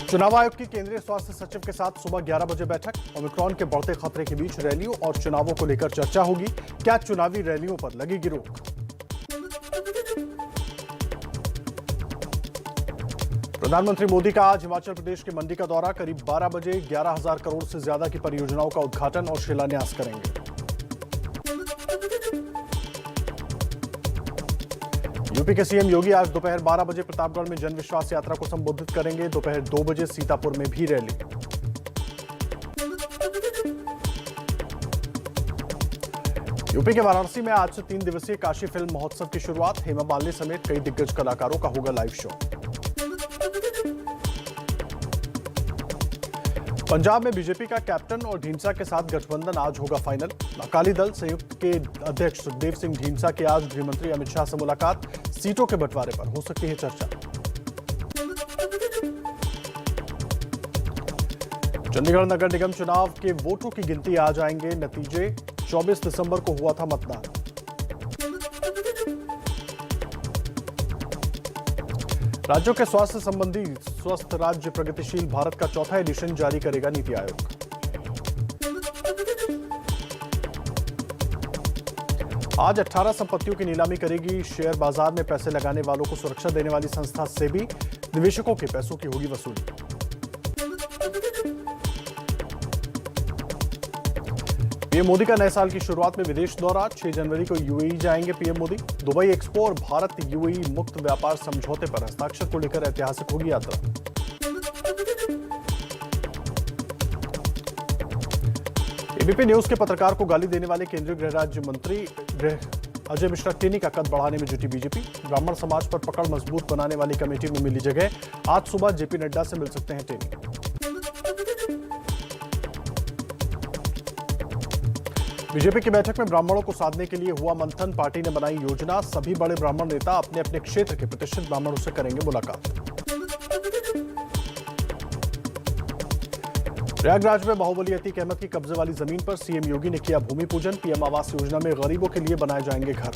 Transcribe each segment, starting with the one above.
चुनाव आयोग की केंद्रीय स्वास्थ्य सचिव के साथ सुबह 11 बजे बैठक। ओमिक्रॉन के बढ़ते खतरे के बीच रैलियों और चुनावों को लेकर चर्चा होगी। क्या चुनावी रैलियों पर लगेगी रोक? प्रधानमंत्री मोदी का आज हिमाचल प्रदेश के मंडी का दौरा। करीब 12 बजे 11,000 करोड़ से ज्यादा की परियोजनाओं का उद्घाटन और शिलान्यास करेंगे। यूपी के सीएम योगी आज दोपहर 12 बजे प्रतापगढ़ में जन विश्वास यात्रा को संबोधित करेंगे। दोपहर 2 बजे सीतापुर में भी रैली। यूपी के वाराणसी में आज से 3 दिवसीय काशी फिल्म महोत्सव की शुरुआत। हेमा मालिनी समेत कई दिग्गज कलाकारों का होगा लाइव शो। पंजाब में बीजेपी का कैप्टन और ढींसा के साथ गठबंधन आज होगा फाइनल। अकाली दल संयुक्त के अध्यक्ष सुखदेव सिंह ढींसा की आज गृहमंत्री अमित शाह से मुलाकात। सीटों के बंटवारे पर हो सकती है चर्चा। चंडीगढ़ नगर निगम चुनाव के वोटों की गिनती आज आएंगे नतीजे। 24 दिसंबर को हुआ था मतदान। राज्यों के स्वास्थ्य संबंधी स्वस्थ राज्य प्रगतिशील भारत का चौथा एडिशन जारी करेगा नीति आयोग। आज 18 संपत्तियों की नीलामी करेगी शेयर बाजार में पैसे लगाने वालों को सुरक्षा देने वाली संस्था सेबी। निवेशकों के पैसों की होगी वसूली। पीएम मोदी का नए साल की शुरुआत में विदेश दौरा। 6 जनवरी को यूएई जाएंगे पीएम मोदी। दुबई एक्सपो और भारत यूएई मुक्त व्यापार समझौते पर हस्ताक्षर को लेकर ऐतिहासिक होगी यात्रा। एबीपी न्यूज के पत्रकार को गाली देने वाले केंद्रीय गृह राज्य मंत्री अजय मिश्रा टेनी का कद बढ़ाने में जुटी बीजेपी। ब्राह्मण समाज पर पकड़ मजबूत बनाने वाली कमेटी में मिली जगह। आज सुबह जेपी नड्डा से मिल सकते हैं टेनी। बीजेपी की बैठक में ब्राह्मणों को साधने के लिए हुआ मंथन। पार्टी ने बनाई योजना। सभी बड़े ब्राह्मण नेता अपने अपने क्षेत्र के प्रतिष्ठित ब्राह्मणों से करेंगे मुलाकात। प्रयागराज में बाहुबली अतीक अहमद की कब्जे वाली जमीन पर सीएम योगी ने किया भूमि पूजन। पीएम आवास योजना में गरीबों के लिए बनाए जाएंगे घर।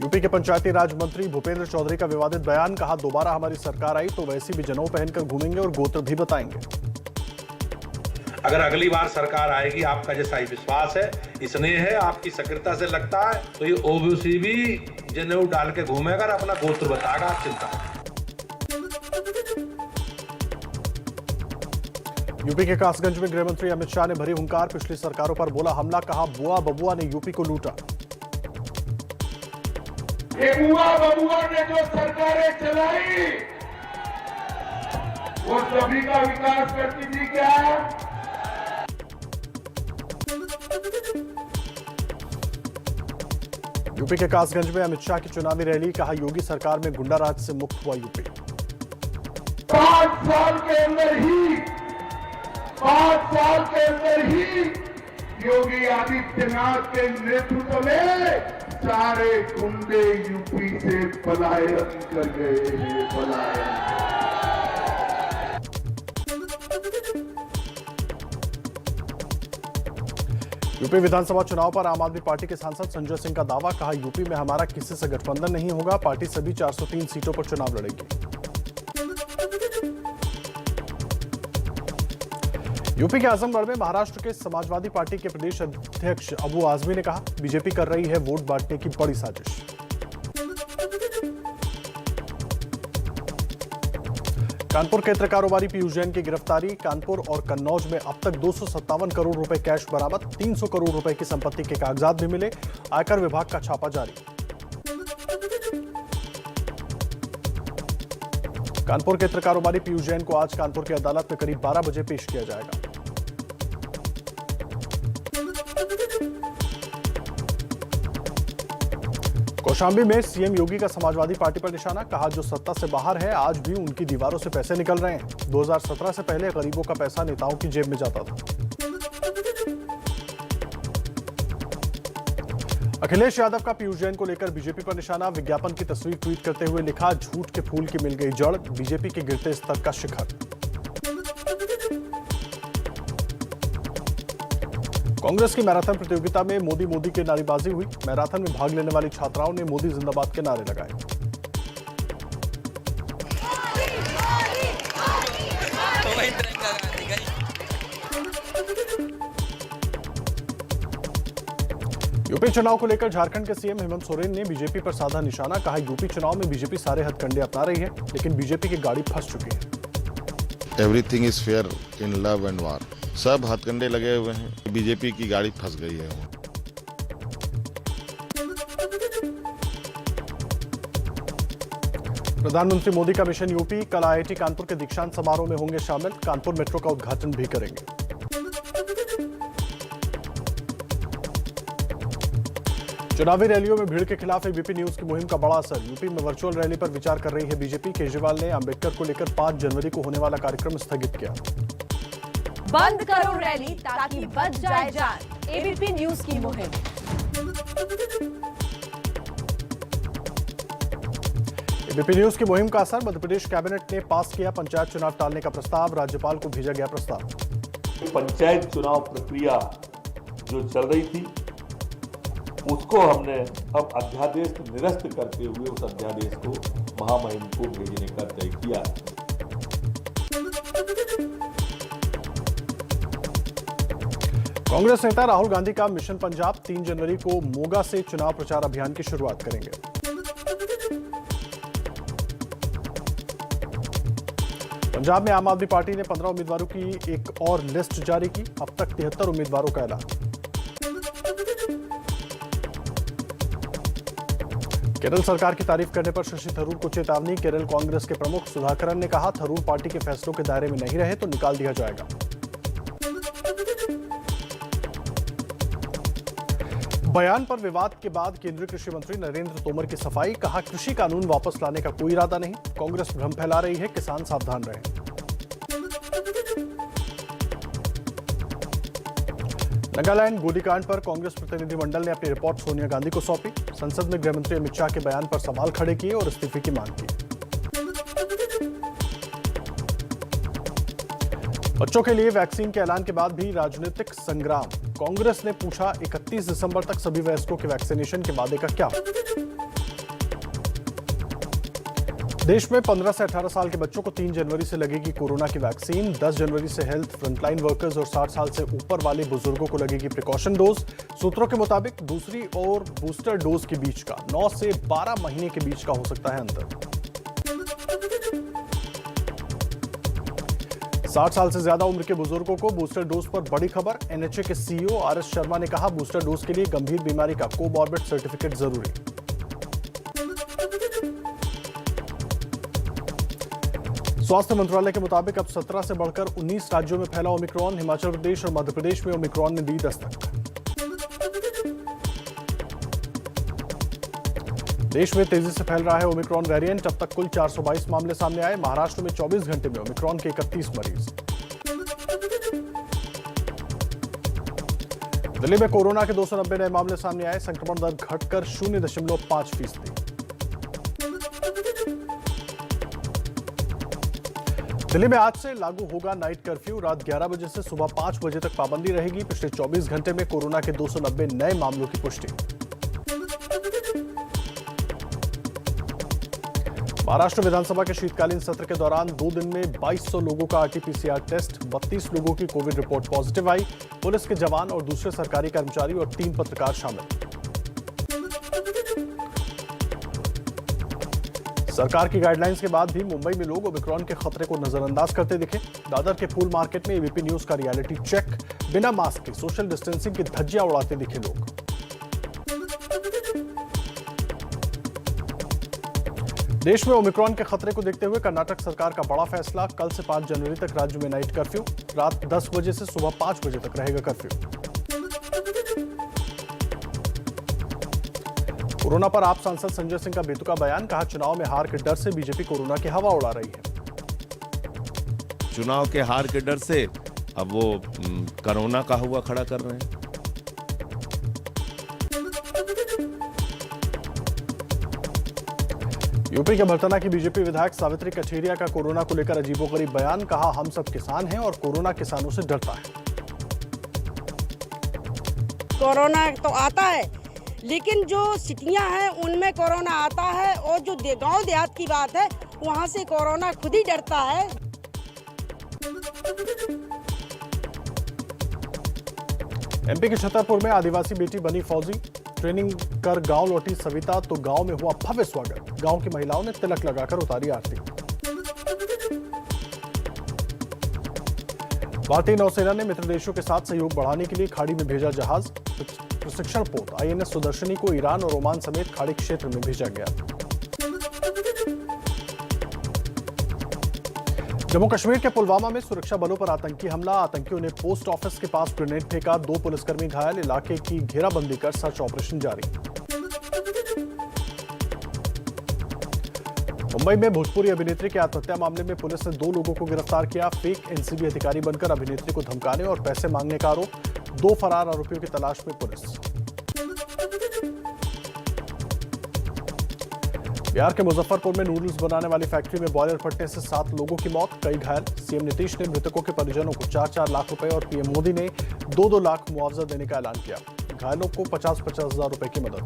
यूपी के पंचायती राज मंत्री भूपेंद्र चौधरी का विवादित बयान। कहा, दोबारा हमारी सरकार आई तो वैसी भी जनेऊ पहनकर घूमेंगे और गोत्र भी बताएंगे। अगर अगली बार सरकार आएगी, आपका जैसा ही विश्वास है, स्नेह है, आपकी सक्रियता से लगता है, तो ये ओबीसी भी जनेऊ डाल के घूमेगा और अपना गोत्र बताएगा। आप चिंता। यूपी के कासगंज में गृह मंत्री अमित शाह ने भरी हुंकार। पिछली सरकारों पर बोला हमला। कहा, बुआ बबुआ ने यूपी को लूटा। बुआ बबुआ ने जो सरकारें चलाई वो सभी का विकास करती थी क्या? यूपी के कासगंज में अमित शाह की चुनावी रैली। कहा, योगी सरकार में गुंडाराज से मुक्त हुआ यूपी। 5 साल के अंदर ही योगी आदित्यनाथ के नेतृत्व में सारे गुंडे यूपी से पलायन कर गए हैं। यूपी विधानसभा चुनाव पर आम आदमी पार्टी के सांसद संजय सिंह का दावा। कहा, यूपी में हमारा किसी से गठबंधन नहीं होगा। पार्टी सभी 403 सीटों पर चुनाव लड़ेगी। यूपी के आजमगढ़ में महाराष्ट्र के समाजवादी पार्टी के प्रदेश अध्यक्ष अबू आजमी ने कहा, बीजेपी कर रही है वोट बांटने की बड़ी साजिश। कानपुर क्षेत्र कारोबारी पीयूष जैन की गिरफ्तारी। कानपुर और कन्नौज में अब तक 257 करोड़ रुपए कैश बरामद। 300 करोड़ रुपए की संपत्ति के कागजात भी मिले। आयकर विभाग का छापा जारी। कानपुर क्षेत्र कारोबारी पीयूष जैन को आज कानपुर की अदालत में करीब 12 बजे पेश किया जाएगा। कौशाम्बी में सीएम योगी का समाजवादी पार्टी पर निशाना। कहा, जो सत्ता से बाहर है आज भी उनकी दीवारों से पैसे निकल रहे हैं। 2017 से पहले गरीबों का पैसा नेताओं की जेब में जाता था। अखिलेश यादव का पीयूष जैन को लेकर बीजेपी पर निशाना। विज्ञापन की तस्वीर ट्वीट करते हुए लिखा, झूठ के फूल की मिल गई जड़, बीजेपी के गिरते स्तर का शिखर। कांग्रेस की मैराथन प्रतियोगिता में मोदी की नारेबाजी हुई। मैराथन में भाग लेने वाली छात्राओं ने मोदी जिंदाबाद के नारे लगाए। यूपी चुनाव को लेकर झारखंड के सीएम हेमंत सोरेन ने बीजेपी पर साधा निशाना। कहा, यूपी चुनाव में बीजेपी सारे हथकंडे अपना रही है, लेकिन बीजेपी की गाड़ी फंस चुकी है। Everything is fair in love and वार। सब हथकंडे लगे हुए हैं, बीजेपी की गाड़ी फंस गई है। प्रधानमंत्री मोदी का मिशन यूपी। कल आईआईटी कानपुर के दीक्षांत समारोह में होंगे शामिल। कानपुर मेट्रो का उद्घाटन भी करेंगे। चुनावी रैलियों में भीड़ के खिलाफ एबीपी न्यूज की मुहिम का बड़ा असर। यूपी में वर्चुअल रैली पर विचार कर रही है बीजेपी। केजरीवाल ने अंबेडकर को लेकर 5 जनवरी को होने वाला कार्यक्रम स्थगित किया। बंद करो रैली ताकि बच जाए जान, एबीपी न्यूज की मुहिम। एबीपी न्यूज की मुहिम का असर। मध्य प्रदेश कैबिनेट ने पास किया पंचायत चुनाव टालने का प्रस्ताव। राज्यपाल को भेजा गया प्रस्ताव। पंचायत चुनाव प्रक्रिया जो चल रही थी उसको हमने अब अध्यादेश निरस्त करते हुए उस अध्यादेश को महामहिम को भेजने का तय किया। कांग्रेस नेता राहुल गांधी का मिशन पंजाब। 3 जनवरी को मोगा से चुनाव प्रचार अभियान की शुरुआत करेंगे। पंजाब में आम आदमी पार्टी ने 15 उम्मीदवारों की एक और लिस्ट जारी की। अब तक 73 उम्मीदवारों का ऐलान। केरल सरकार की तारीफ करने पर शशि थरूर को चेतावनी। केरल कांग्रेस के प्रमुख सुधाकरन ने कहा, थरूर पार्टी के फैसलों के दायरे में नहीं रहे तो निकाल दिया जाएगा। बयान पर विवाद के बाद केंद्रीय कृषि मंत्री नरेंद्र तोमर की सफाई। कहा, कृषि कानून वापस लाने का कोई इरादा नहीं। कांग्रेस भ्रम फैला रही है, किसान सावधान रहें। नागालैंड गोलीकांड पर कांग्रेस प्रतिनिधिमंडल ने अपनी रिपोर्ट सोनिया गांधी को सौंपी। संसद में गृहमंत्री अमित शाह के बयान पर सवाल खड़े किए और इस्तीफे की मांग की। बच्चों के लिए वैक्सीन के ऐलान के बाद भी राजनीतिक संग्राम। कांग्रेस ने पूछा, 31 दिसंबर तक सभी वयस्कों के वैक्सीनेशन के वादे का क्या? देश में 15 से 18 साल के बच्चों को 3 जनवरी से लगेगी कोरोना की वैक्सीन। 10 जनवरी से हेल्थ फ्रंटलाइन वर्कर्स और 60 साल से ऊपर वाले बुजुर्गों को लगेगी प्रिकॉशन डोज। सूत्रों के मुताबिक दूसरी और बूस्टर डोज के बीच का 9 से 12 महीने के बीच का हो सकता है अंतर। 60 साल से ज्यादा उम्र के बुजुर्गों को बूस्टर डोज पर बड़ी खबर। एनएचए के सीईओ आरएस शर्मा ने कहा, बूस्टर डोज के लिए गंभीर बीमारी का कोमॉर्बिड सर्टिफिकेट जरूरी। स्वास्थ्य मंत्रालय के मुताबिक अब 17 से बढ़कर 19 राज्यों में फैला ओमिक्रॉन। हिमाचल प्रदेश और मध्य प्रदेश में ओमिक्रॉन ने दी दस्तक। देश में तेजी से फैल रहा है ओमिक्रॉन वेरिएंट। अब तक कुल 422 मामले सामने आए। महाराष्ट्र में 24 घंटे में ओमिक्रॉन के 31 मरीज। दिल्ली में कोरोना के 290 नए मामले सामने आए। संक्रमण दर घटकर 0.5%। दिल्ली में आज से लागू होगा नाइट कर्फ्यू। रात 11 बजे से सुबह 5 बजे तक पाबंदी रहेगी। पिछले 24 घंटे में कोरोना के 290 नए मामलों की पुष्टि। महाराष्ट्र विधानसभा के शीतकालीन सत्र के दौरान 2 दिन में 2200 लोगों का आरटीपीसीआर टेस्ट। 32 लोगों की कोविड रिपोर्ट पॉजिटिव आई। पुलिस के जवान और दूसरे सरकारी कर्मचारी और 3 पत्रकार शामिल। सरकार की गाइडलाइंस के बाद भी मुंबई में लोग ओमिक्रॉन के खतरे को नजरअंदाज करते दिखे। दादर के फूल मार्केट में एबीपी न्यूज का रियलिटी चेक। बिना मास्क के सोशल डिस्टेंसिंग की धज्जियां उड़ाते दिखे लोग। देश में ओमिक्रॉन के खतरे को देखते हुए कर्नाटक सरकार का बड़ा फैसला। कल से 5 जनवरी तक राज्य में नाइट कर्फ्यू। रात 10 बजे से सुबह 5 बजे तक रहेगा कर्फ्यू। कोरोना पर आप सांसद संजय सिंह का बेतुका बयान। कहा, चुनाव में हार के डर से बीजेपी कोरोना की हवा उड़ा रही है। चुनाव के हार के डर से अब वो कोरोना का हुआ खड़ा कर रहे हैं। यूपी के भरतना की बीजेपी विधायक सावित्री कठेरिया का कोरोना को लेकर अजीबोगरीब बयान। कहा, हम सब किसान हैं और कोरोना किसानों से डरता है। कोरोना तो आता है, लेकिन जो सिटियां हैं उनमें कोरोना आता है, और जो गांव देहात की बात है वहां से कोरोना खुद ही डरता है। एमपी के छतरपुर में आदिवासी बेटी बनी फौजी। ट्रेनिंग कर गांव लौटी सविता तो गांव में हुआ भव्य स्वागत। गांव की महिलाओं ने तिलक लगाकर उतारी आरती। भारतीय नौसेना ने मित्र देशों के साथ सहयोग बढ़ाने के लिए खाड़ी में भेजा जहाज। प्रशिक्षण पोत आईएनएस सुदर्शनी को ईरान और ओमान समेत खाड़ी क्षेत्र में भेजा गया। जम्मू कश्मीर के पुलवामा में सुरक्षा बलों पर आतंकी हमला। आतंकियों ने पोस्ट ऑफिस के पास ग्रेनेड फेंका। 2 पुलिसकर्मी घायल। इलाके की घेराबंदी कर सर्च ऑपरेशन जारी। मुंबई में भोजपुरी अभिनेत्री की आत्महत्या मामले में पुलिस ने 2 लोगों को गिरफ्तार किया। फेक एनसीबी अधिकारी बनकर अभिनेत्री को धमकाने और पैसे मांगने का आरोप। 2 फरार आरोपियों की तलाश में पुलिस। बिहार के मुजफ्फरपुर में नूडल्स बनाने वाली फैक्ट्री में बॉयलर फटने से 7 लोगों की मौत, कई घायल। सीएम नीतीश ने मृतकों के परिजनों को 4-4 लाख रुपए और पीएम मोदी ने 2-2 लाख मुआवजा देने का ऐलान किया। घायलों को 50-50 हजार रुपए की मदद।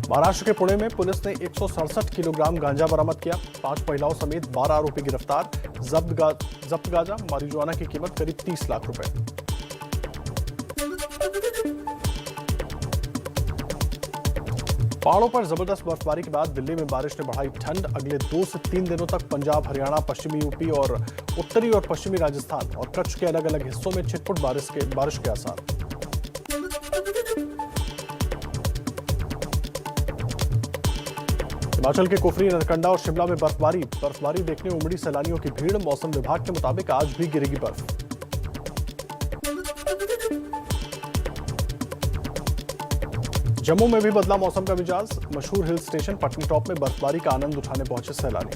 महाराष्ट्र के पुणे में पुलिस ने 167 किलोग्राम गांजा बरामद किया। 5 महिलाओं समेत 12 आरोपी गिरफ्तार। जब्त गांजा मारिजुआना की कीमत करीब 30 लाख रुपए। पहाड़ों पर जबरदस्त बर्फबारी के बाद दिल्ली में बारिश ने बढ़ाई ठंड। अगले 2 से 3 दिनों तक पंजाब, हरियाणा, पश्चिमी यूपी और उत्तरी और पश्चिमी राजस्थान और कच्छ के अलग अलग हिस्सों में छिटपुट बारिश के आसार। हिमाचल के कुफरी, नरकंडा और शिमला में बर्फबारी देखने उमड़ी सैलानियों की भीड़। मौसम विभाग के मुताबिक आज भी गिरेगी बर्फ। जम्मू में भी बदला मौसम का मिजाज। मशहूर हिल स्टेशन पटनी टॉप में बर्फबारी का आनंद उठाने पहुंचे सैलानी।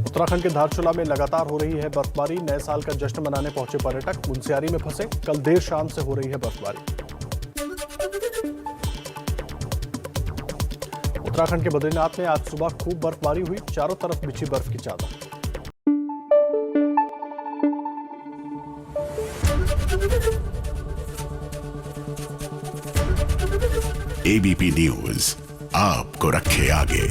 उत्तराखंड के धारचूला में लगातार हो रही है बर्फबारी। नए साल का जश्न मनाने पहुंचे पर्यटक मुनस्यारी में फंसे। कल देर शाम से हो रही है बर्फबारी। उत्तराखंड के बद्रीनाथ में आज सुबह खूब बर्फबारी हुई। चारों तरफ बिछी बर्फ की चादर। एबीपी न्यूज आपको रखे आगे।